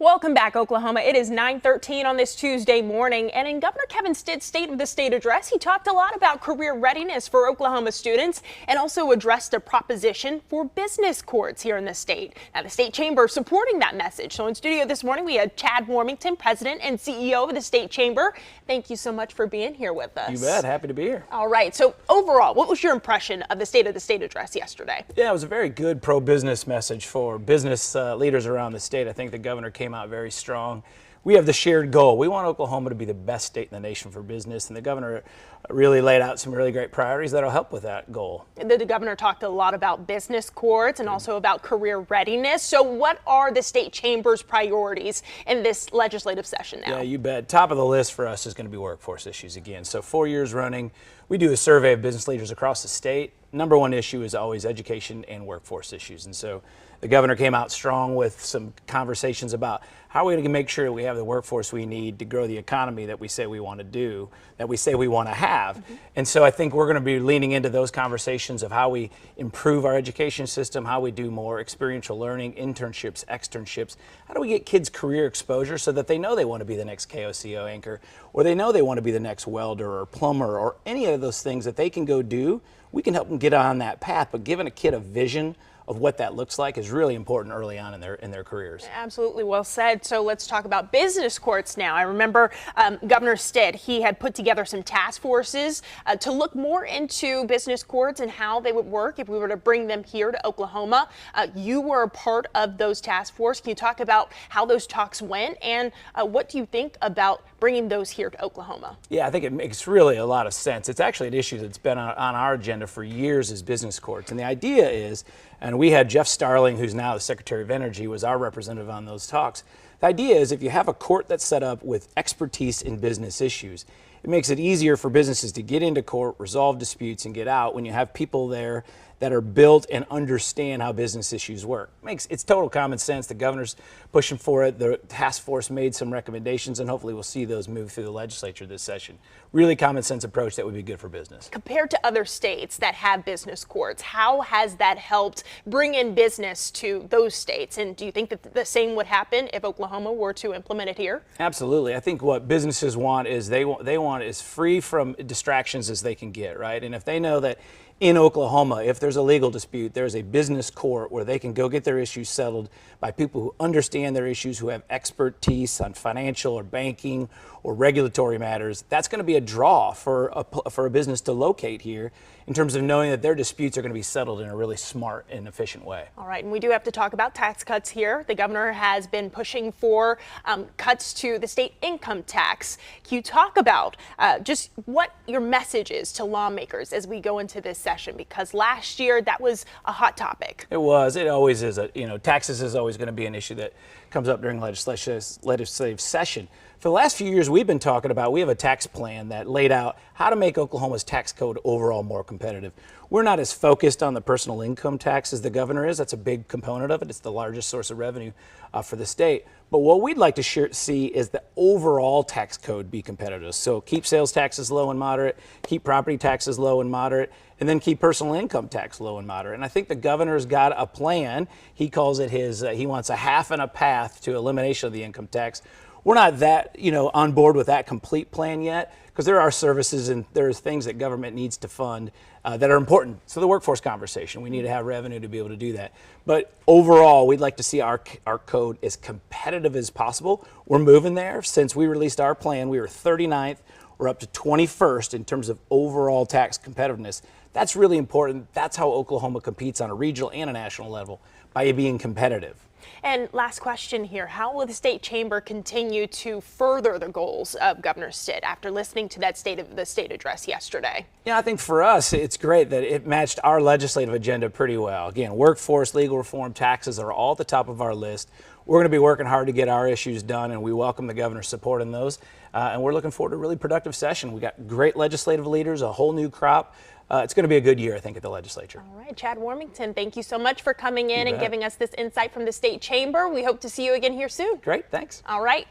Welcome back, Oklahoma. It is 9:13 on this Tuesday morning, and in Governor Kevin Stitt's State of the State address, he talked a lot about career readiness for Oklahoma students and also addressed a proposition for business courts here in the state. Now, the state chamber supporting that message. So in studio this morning, we had Chad Warmington, President and CEO of the state chamber. Thank you so much for being here with us. You bet. Happy to be here. All right. So overall, what was your impression of the State of the State address yesterday? Yeah, it was a very good pro-business message for business leaders around the state. I think the governor came out very strong. We have the shared goal. We want Oklahoma to be the best state in the nation for business, and the governor really laid out some really great priorities that'll help with that goal. The governor talked a lot about business courts and also about career readiness. So what are the state chamber's priorities in this legislative session now? Yeah, you bet. Top of the list for us is going to be workforce issues again. So 4 years running, we do a survey of business leaders across the state. Number one issue is always education and workforce issues. And so the governor came out strong with some conversations about how we can make sure we have the workforce we need to grow the economy that we say we want to do, that we say we want to have. Mm-hmm. And so I think we're going to be leaning into those conversations of how we improve our education system, how we do more experiential learning, internships, externships. How do we get kids career exposure so that they know they want to be the next KOCO anchor, or they know they want to be the next welder or plumber or any of those things that they can go do. We can help them get on that path, but giving a kid a vision of what that looks like is really important early on in their careers. Absolutely, well said. So let's talk about business courts now. I remember Governor Stitt, he had put together some task forces to look more into business courts and how they would work if we were to bring them here to Oklahoma. You were a part of those task force. Can you talk about how those talks went and what do you think about bringing those here to Oklahoma? Yeah, I think it makes really a lot of sense. It's actually an issue that's been on our agenda for years is business courts. And the idea is, and we had Jeff Starling, who's now the Secretary of Energy, was our representative on those talks. The idea is if you have a court that's set up with expertise in business issues, it makes it easier for businesses to get into court, resolve disputes, and get out when you have people there that are built and understand how business issues work. It's total common sense. The governor's pushing for it. The task force made some recommendations, and hopefully we'll see those move through the legislature this session. Really common sense approach that would be good for business. Compared to other states that have business courts, how has that helped bring in business to those states? And do you think that the same would happen if Oklahoma were to implement it here? Absolutely. I think what businesses want is they want as free from distractions as they can get, right? And if they know that in Oklahoma, if there's a legal dispute, there's a business court where they can go get their issues settled by people who understand their issues, who have expertise on financial or banking or regulatory matters. That's going to be a draw for a business to locate here in terms of knowing that their disputes are going to be settled in a really smart and efficient way. All right, and we do have to talk about tax cuts here. The governor has been pushing for cuts to the state income tax. Can you talk about just what your message is to lawmakers as we go into this session? Because last year that was a hot topic. It was. It always is. Taxes is always going to be an issue that comes up during legislative session. For the last few years, we've been talking about, we have a tax plan that laid out how to make Oklahoma's tax code overall more competitive. We're not as focused on the personal income tax as the governor is. That's a big component of it. It's the largest source of revenue for the state. But what we'd like to see is the overall tax code be competitive. So keep sales taxes low and moderate, keep property taxes low and moderate, and then keep personal income tax low and moderate. And I think the governor's got a plan. He calls it he wants a half and a path to elimination of the income tax. We're not that, on board with that complete plan yet, because there are services and there's things that government needs to fund that are important. So the workforce conversation, we need to have revenue to be able to do that. But overall, we'd like to see our code as competitive as possible. We're moving there. Since we released our plan, we were 39th. We're up to 21st in terms of overall tax competitiveness. That's really important. That's how Oklahoma competes on a regional and a national level, by being competitive. And last question here, how will the state chamber continue to further the goals of Governor Stitt after listening to that State of the State address yesterday? Yeah, I think for us, it's great that it matched our legislative agenda pretty well. Again, workforce, legal reform, taxes are all at the top of our list. We're going to be working hard to get our issues done, and we welcome the governor's support in those. And we're looking forward to a really productive session. We got great legislative leaders, a whole new crop. It's going to be a good year, I think, at the legislature. All right, Chad Warmington, thank you so much for coming in and giving us this insight from the state chamber. We hope to see you again here soon. Great, thanks. All right.